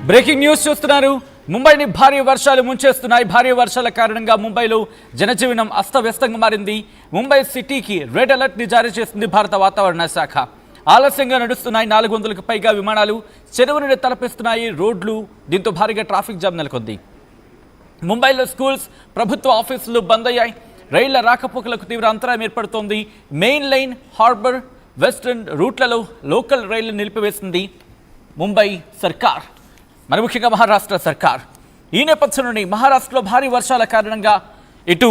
Breaking news చూస్తున్నారు. ముంబైని భారీ వర్షాలు ముంచేస్తున్నాయి. భారీ వర్షాల కారణంగా ముంబైలో జనజీవనం అస్తవ్యస్తంగా మారింది. ముంబై సిటీకి రెడ్ అలర్ట్ ని జారీ చేసింది భారత వాతావరణ శాఖ. ఆలస్యంగా నడుస్తున్నాయి 400కు పైగా విమానాలు. చెరువు నుండి తలపిస్తున్నాయి రోడ్లు. దీంతో భారీగా ట్రాఫిక్ జామ్ నెలకొంది. ముంబైలో స్కూల్స్, ప్రభుత్వ ఆఫీసులు బంద్ అయ్యాయి. రైళ్ల రాకపోకలకు తీవ్ర అంతరాయం ఏర్పడుతోంది. మెయిన్ లైన్, హార్బర్, వెస్టర్న్ రూట్లలో లోకల్ రైళ్లు నిలిపివేసింది ముంబై సర్కార్, మరి ముఖ్యంగా మహారాష్ట్ర సర్కార్. ఈ నేపథ్యంలోని మహారాష్ట్రలో భారీ వర్షాల కారణంగా ఇటు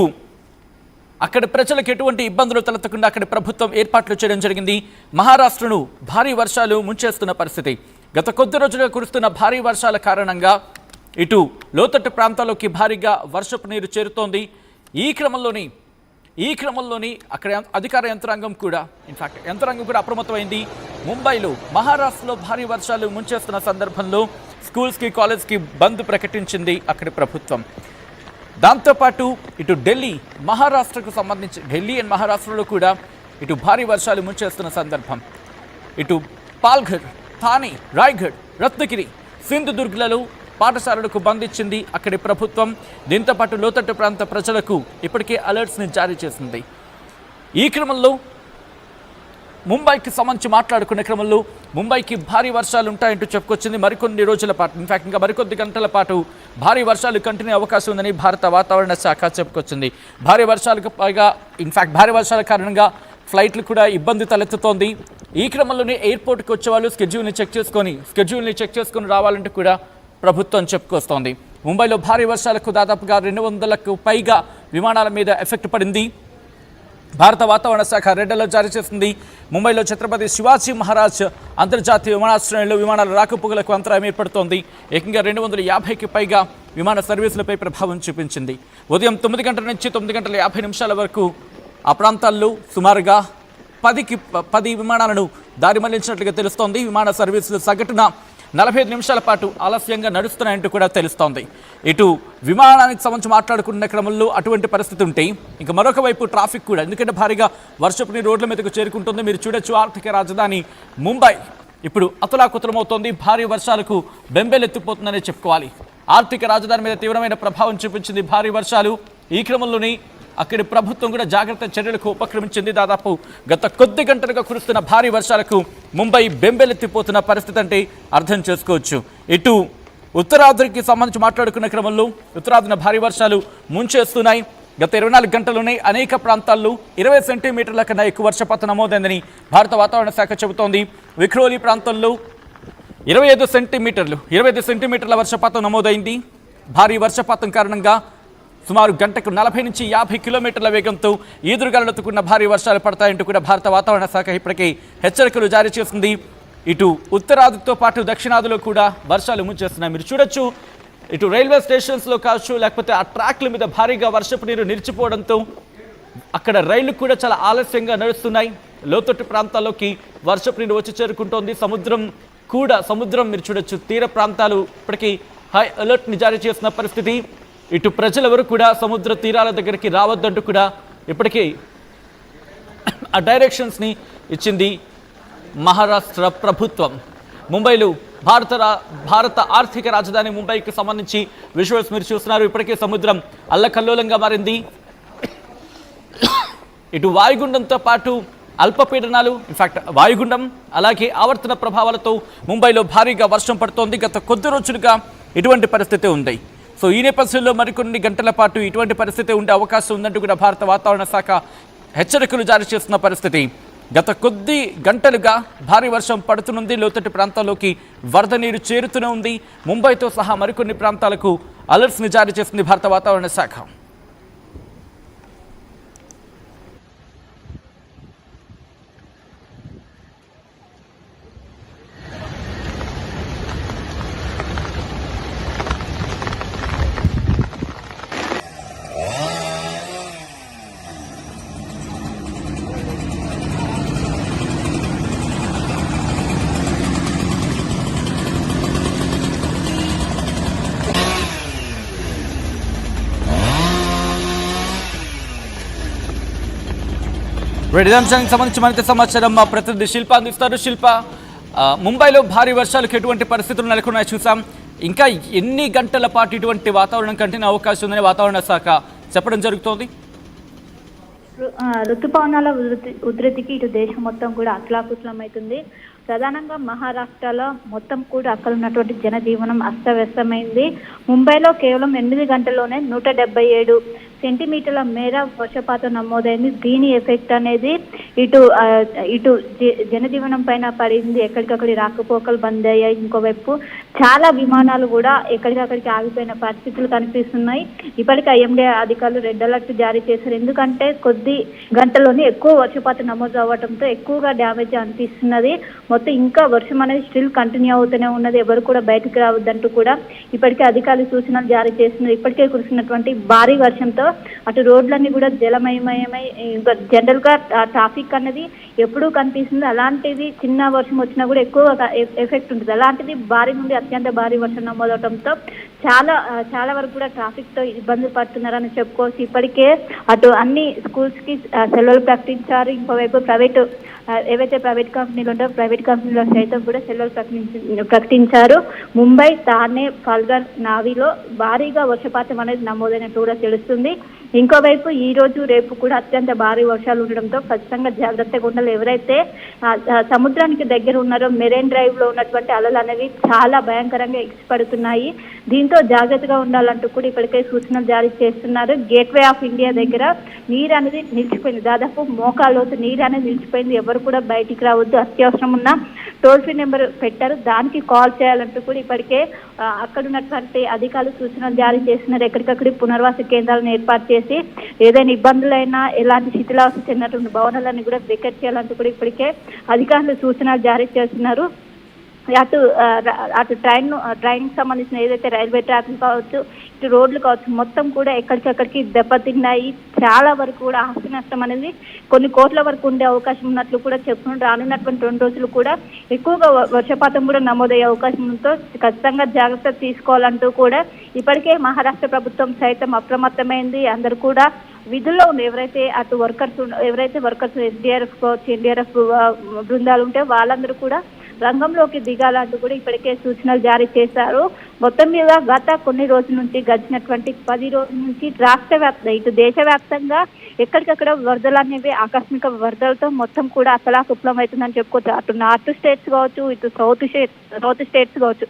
అక్కడి ప్రజలకు ఎటువంటి ఇబ్బందులు తలెత్తకుండా అక్కడి ప్రభుత్వం ఏర్పాట్లు చేయడం జరిగింది. మహారాష్ట్రను భారీ వర్షాలు ముంచేస్తున్న పరిస్థితి. గత కొద్ది రోజులుగా కురుస్తున్న భారీ వర్షాల కారణంగా ఇటు లోతట్టు ప్రాంతాల్లోకి భారీగా వర్షపు నీరు చేరుతోంది. ఈ క్రమంలోని అక్కడ అధికార యంత్రాంగం కూడా అప్రమత్తమైంది. ముంబైలో మహారాష్ట్రలో భారీ వర్షాలు ముంచేస్తున్న సందర్భంలో స్కూల్స్కి, కాలేజ్కి బంద్ ప్రకటించింది అక్కడి ప్రభుత్వం. దాంతోపాటు ఇటు ఢిల్లీ అండ్ మహారాష్ట్రలో కూడా ఇటు భారీ వర్షాలు ముంచేస్తున్న సందర్భం. ఇటు పాల్ఘర్, థానే, రాయ్గఢ్, రత్నగిరి, సింధుదుర్గ్లలో పాఠశాలలకు బంద్ ఇచ్చింది అక్కడి ప్రభుత్వం. దీంతోపాటు లోతట్టు ప్రాంత ప్రజలకు ఇప్పటికే అలర్ట్స్ని జారీ చేసింది. ఈ క్రమంలో ముంబైకి సంబంధించి మాట్లాడుకునే క్రమంలో ముంబైకి భారీ వర్షాలు ఉంటాయంటూ చెప్పుకొచ్చింది. మరికొన్ని రోజుల పాటు, ఇంకా మరికొద్ది గంటల పాటు భారీ వర్షాలు కంటిన్యూ అవకాశం ఉందని భారత వాతావరణ శాఖ చెప్పుకొచ్చింది. భారీ భారీ వర్షాల కారణంగా ఫ్లైట్లు కూడా ఇబ్బంది తలెత్తుతోంది. ఈ క్రమంలోనే ఎయిర్పోర్ట్కి వచ్చే వాళ్ళు స్కెడ్యూల్ని చెక్ చేసుకొని రావాలంటూ కూడా ప్రభుత్వం చెప్పుకొస్తోంది. ముంబైలో భారీ వర్షాలకు దాదాపుగా 200కు పైగా విమానాల మీద ఎఫెక్ట్ పడింది. భారత వాతావరణ శాఖ రెడ్ అలర్ట్ జారీ చేసింది. ముంబైలో ఛత్రపతి శివాజీ మహారాజ్ అంతర్జాతీయ విమానాశ్రయంలో విమానాల రాకపోకలకు అంతరాయం ఏర్పడుతోంది. ఏకంగా 250కి పైగా విమాన సర్వీసులపై ప్రభావం చూపించింది. ఉదయం 9 గంటల నుంచి 9 గంటల 50 నిమిషాల వరకు ఆ ప్రాంతాల్లో సుమారుగా 10 విమానాలను దారి మళ్లించినట్లుగా తెలుస్తోంది. విమాన సర్వీసులు సగటున 45 నిమిషాల పాటు ఆలస్యంగా నడుస్తున్నాయంటూ కూడా తెలుస్తోంది. ఇటు విమానానికి సంబంధించి మాట్లాడుకున్న క్రమంలో అటువంటి పరిస్థితి ఉంటే ఇంకా మరొక వైపు ట్రాఫిక్ కూడా, ఎందుకంటే భారీగా వర్షపు నీరు రోడ్ల మీదకు చేరుకుంటుంది. మీరు చూడొచ్చు, ఆర్థిక రాజధాని ముంబై ఇప్పుడు అతలాకుతలమవుతోంది. భారీ వర్షాలకు బెంబేలెత్తిపోతుందనే చెప్పుకోవాలి. ఆర్థిక రాజధాని మీద తీవ్రమైన ప్రభావం చూపించింది భారీ వర్షాలు. ఈ క్రమంలోని అక్కడి ప్రభుత్వం కూడా జాగ్రత్త చర్యలకు ఉపక్రమించింది. దాదాపు గత కొద్ది గంటలుగా కురుస్తున్న భారీ వర్షాలకు ముంబై బెంబేలెత్తిపోతున్న పరిస్థితి అంటే అర్థం చేసుకోవచ్చు. ఇటు ఉత్తరాదికి సంబంధించి మాట్లాడుకున్న క్రమంలో ఉత్తరాదిన భారీ వర్షాలు ముంచేస్తున్నాయి. గత 24 గంటల్లోనే అనేక ప్రాంతాల్లో 20 సెంటీమీటర్ల కన్నా ఎక్కువ వర్షపాతం నమోదైందని భారత వాతావరణ శాఖ చెబుతోంది. విక్రోలి ప్రాంతంలో 25 సెంటీమీటర్ల వర్షపాతం నమోదైంది. భారీ వర్షపాతం కారణంగా సుమారు గంటకు 40 నుంచి 50 కిలోమీటర్ల వేగంతో ఈదురుగాలులతో భారీ వర్షాలు పడతాయంటూ కూడా భారత వాతావరణ శాఖ ఇప్పటికే హెచ్చరికలు జారీ చేసింది. ఇటు ఉత్తరాదితో పాటు దక్షిణాదిలో కూడా వర్షాలు ముంచేస్తున్నాయి. మీరు చూడొచ్చు, ఇటు రైల్వే స్టేషన్స్లో కావచ్చు, లేకపోతే ఆ ట్రాక్ల మీద భారీగా వర్షపు నీరు నిలిచిపోవడంతో అక్కడ రైళ్లు కూడా చాలా ఆలస్యంగా నడుస్తున్నాయి. లోతట్టు ప్రాంతాల్లోకి వర్షపు నీరు వచ్చి చేరుకుంటోంది. సముద్రం మీరు చూడొచ్చు, తీర ప్రాంతాలు ఇప్పటికీ హై అలర్ట్ని జారీ చేసిన పరిస్థితి. ఇటు ప్రజలెవరు కూడా సముద్ర తీరాల దగ్గరికి రావద్దంటూ కూడా ఇప్పటికీ ఆ డైరెక్షన్స్ని ఇచ్చింది మహారాష్ట్ర ప్రభుత్వం. ముంబైలో భారత ఆర్థిక రాజధాని ముంబైకి సంబంధించి విజువల్స్ మీరు చూస్తున్నారు. ఇప్పటికే సముద్రం అల్లకల్లోలంగా మారింది. ఇటు వాయుగుండంతో పాటు అల్పపీడనాలు, వాయుగుండం అలాగే ఆవర్తన ప్రభావాలతో ముంబైలో భారీగా వర్షం పడుతోంది. గత కొద్ది రోజులుగా ఇటువంటి పరిస్థితి ఉంది. సో ఈ నేపథ్యంలో మరికొన్ని గంటల పాటు ఇటువంటి పరిస్థితి ఉండే అవకాశం ఉందంటూ కూడా భారత వాతావరణ శాఖ హెచ్చరికలు జారీ చేస్తున్న పరిస్థితి. గత కొద్ది గంటలుగా భారీ వర్షం పడుతున్నది. లోతట్టు ప్రాంతాల్లోకి వరద నీరు చేరుతూనే ఉంది. ముంబైతో సహా మరికొన్ని ప్రాంతాలకు అలర్ట్స్ని జారీ చేస్తుంది భారత వాతావరణ శాఖ. ఇదే అంశానికి సంబంధించి మరింత సమాచారం మా ప్రతినిధి శిల్ప అందిస్తారు. శిల్ప, ముంబైలో భారీ వర్షాలకు ఎటువంటి పరిస్థితులు నెలకొన్నాయో చూసాం. ఇంకా ఎన్ని గంటల పాటు ఇటువంటి వాతావరణం కంటిన్యూ అవకాశం ఉందని వాతావరణ శాఖ చెప్పడం జరుగుతోంది. ఋతుపవనాల ఉధృతికి ఇటు దేశం మొత్తం కూడా అతలాకుతలమవుతుంది. ప్రధానంగా మహారాష్ట్రలో మొత్తం కూడా అక్కడ ఉన్నటువంటి జనజీవనం అస్తవ్యస్తమైంది. ముంబైలో కేవలం 8 గంటల్లోనే 177 సెంటీమీటర్ల మేర వర్షపాతం నమోదైంది. దీని ఎఫెక్ట్ అనేది ఇటు జనజీవనం పైన పడింది. ఎక్కడికక్కడి రాకపోకలు బంద్ అయ్యాయి. ఇంకోవైపు చాలా విమానాలు కూడా ఎక్కడికక్కడికి ఆగిపోయిన పరిస్థితులు కనిపిస్తున్నాయి. ఇప్పటికీ ఐఎండీ అధికారులు రెడ్ అలర్ట్ జారీ చేశారు. ఎందుకంటే కొద్ది గంటల్లోనే ఎక్కువ వర్షపాతం నమోదు అవ్వడంతో ఎక్కువగా డ్యామేజ్ అనిపిస్తున్నది. మొత్తం ఇంకా వర్షం అనేది స్టిల్ కంటిన్యూ అవుతూనే ఉన్నది. ఎవరు కూడా బయటకు రావద్దంటూ కూడా ఇప్పటికే అధికారులు సూచనలు జారీ చేస్తున్నారు. ఇప్పటికే కురిసినటువంటి భారీ వర్షంతో అటు రోడ్లన్నీ కూడా జలమయమయమై జనరల్ గా ట్రాఫిక్ అనేది ఎప్పుడూ కనిపిస్తుంది. అలాంటిది చిన్న వర్షం వచ్చినా కూడా ఎక్కువ ఎఫెక్ట్ ఉంటుంది. అలాంటిది భారీ నుండి అత్యంత భారీ వర్షం నమోదవడంతో చాలా వరకు కూడా ట్రాఫిక్ తో ఇబ్బందులు పడుతున్నారని చెప్పుకోవచ్చు. ఇప్పటికే అటు అన్ని స్కూల్స్ కి సెలవులు ప్రకటించారు. ఇంకోవైపు ఏవైతే ప్రైవేట్ కంపెనీలు ఉంటాయో ప్రైవేట్ కంపెనీలో సైతం కూడా సెలవులు ప్రకటించారు. ముంబై, థానే, పల్ఘర్, నావిలో భారీగా వర్షపాతం అనేది నమోదైనట్టు కూడా తెలుస్తుంది. ఇంకోవైపు ఈ రోజు రేపు కూడా అత్యంత భారీ వర్షాలు ఉండడంతో ఖచ్చితంగా జాగ్రత్తగా ఉండాలి. ఎవరైతే సముద్రానికి దగ్గర ఉన్నారో మెరైన్ డ్రైవ్ లో ఉన్నటువంటి అలలు అనేవి చాలా భయంకరంగా ఎగిసిపడుతున్నాయి. దీంతో జాగ్రత్తగా ఉండాలంటూ కూడా ఇప్పటికే సూచనలు జారీ చేస్తున్నారు. గేట్వే ఆఫ్ ఇండియా దగ్గర నీరు అనేది నిలిచిపోయింది. దాదాపు మోకాలోతు నీరు అనేది నిలిచిపోయింది. ఎవరు కూడా బయటికి రావద్దు. అత్యవసరం ఉన్న టోల్ ఫ్రీ నెంబర్ పెట్టారు. దానికి కాల్ చేయాలంటూ కూడా ఇప్పటికే అక్కడ ఉన్నటువంటి అధికారులు సూచనలు జారీ చేస్తున్నారు. ఎక్కడికక్కడి పునర్వాస కేంద్రాలను ఏర్పాటు చేసి ఏదైనా ఇబ్బందులైనా ఎలాంటి శిథిలావస్థ చెందినటువంటి భవనాలన్నీ కూడా వెకెట్ చేయాలంటూ కూడా ఇప్పటికే అధికారులు సూచనలు జారీ చేస్తున్నారు. అటు ట్రైన్ సంబంధించిన ఏదైతే రైల్వే ట్రాక్లు కావచ్చు, ఇటు రోడ్లు కావచ్చు, మొత్తం కూడా ఎక్కడికక్కడికి దెబ్బతిన్నాయి. చాలా వరకు కూడా ఆస్తి నష్టం అనేది కొన్ని కోట్ల వరకు ఉండే అవకాశం ఉన్నట్లు కూడా చెప్తున్నారు. రానున్నటువంటి 2 రోజులు కూడా ఎక్కువగా వర్షపాతం కూడా నమోదయ్యే అవకాశంతో ఖచ్చితంగా జాగ్రత్త తీసుకోవాలంటూ కూడా ఇప్పటికే మహారాష్ట్ర ప్రభుత్వం సైతం అప్రమత్తమైంది. అందరూ కూడా విధుల్లో ఉన్న ఎవరైతే వర్కర్స్ ఎస్డీఆర్ఎఫ్ కావచ్చు, ఎన్డీఆర్ఎఫ్ బృందాలు ఉంటే వాళ్ళందరూ కూడా రంగంలోకి దిగాలంటూ కూడా ఇప్పటికే సూచనలు జారీ చేశారు. మొత్తం మీద గత కొన్ని రోజుల నుంచి గడిచినటువంటి 10 రోజుల నుంచి ఇటు దేశవ్యాప్తంగా ఎక్కడికక్కడ వరదలు అనేవి ఆకస్మిక వరదలతో మొత్తం కూడా అతలాకుతలం అవుతుందని చెప్పుకోవచ్చు. అటు నార్త్ స్టేట్స్ కావచ్చు, ఇటు సౌత్ స్టేట్స్ కావచ్చు,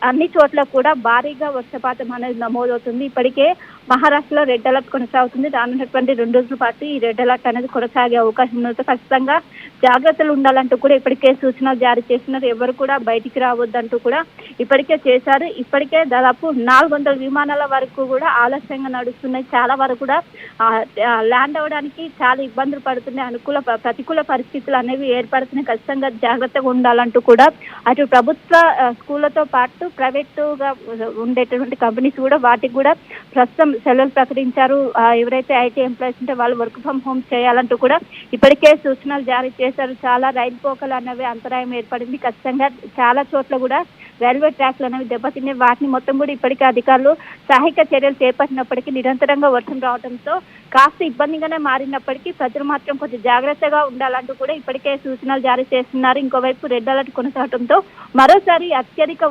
అన్ని చోట్ల కూడా భారీగా వర్షపాతం అనేది నమోదవుతుంది. ఇప్పటికే మహారాష్ట్రలో రెడ్ అలర్ట్ కొనసాగుతుంది. రానున్నటువంటి 2 రోజుల పాటు ఈ రెడ్ అలర్ట్ అనేది కొనసాగే అవకాశం ఉన్నందుకు ఖచ్చితంగా జాగ్రత్తలు ఉండాలంటూ కూడా ఇప్పటికే సూచనలు జారీ చేస్తున్నారు. ఎవరు కూడా బయటికి రావద్దంటూ కూడా ఇప్పటికే చేశారు. ఇప్పటికే దాదాపు 400 విమానాల వరకు కూడా ఆలస్యంగా నడుస్తున్నాయి. చాలా వరకు కూడా ల్యాండ్ అవ్వడానికి చాలా ఇబ్బందులు పడుతున్నాయి. ప్రతికూల పరిస్థితులు అనేవి ఏర్పడుతున్నాయి. ఖచ్చితంగా జాగ్రత్తగా ఉండాలంటూ కూడా అటు ప్రభుత్వ స్కూళ్లతో పాటు ప్రైవేటుగా ఉండేటటువంటి కంపెనీస్ కూడా వాటికి కూడా ప్రస్తుతం సెలవులు ప్రకటించారు. ఎవరైతే ఐటీ ఎంప్లాయీస్ ఉంటే వాళ్ళు వర్క్ ఫ్రమ్ హోమ్ చేయాలంటూ కూడా ఇప్పటికే సూచనలు జారీ చేశారు. చాలా రైలు పోకలు అనేవి అంతరాయం ఏర్పడింది. ఖచ్చితంగా చాలా చోట్ల కూడా రైల్వే ట్రాక్లు అనేవి దెబ్బతిన్నాయి. వాటిని మొత్తం కూడా ఇప్పటికే అధికారులు సహాయక చర్యలు చేపట్టినప్పటికీ నిరంతరంగా వర్షం రావడంతో కాస్త ఇబ్బందిగానే మారినప్పటికీ ప్రజలు మాత్రం కొంచెం జాగ్రత్తగా ఉండాలంటూ కూడా ఇప్పటికే సూచనలు జారీ చేస్తున్నారు. ఇంకోవైపు రెడ్ అలర్ట్ కొనసాగడంతో మరోసారి అత్యధిక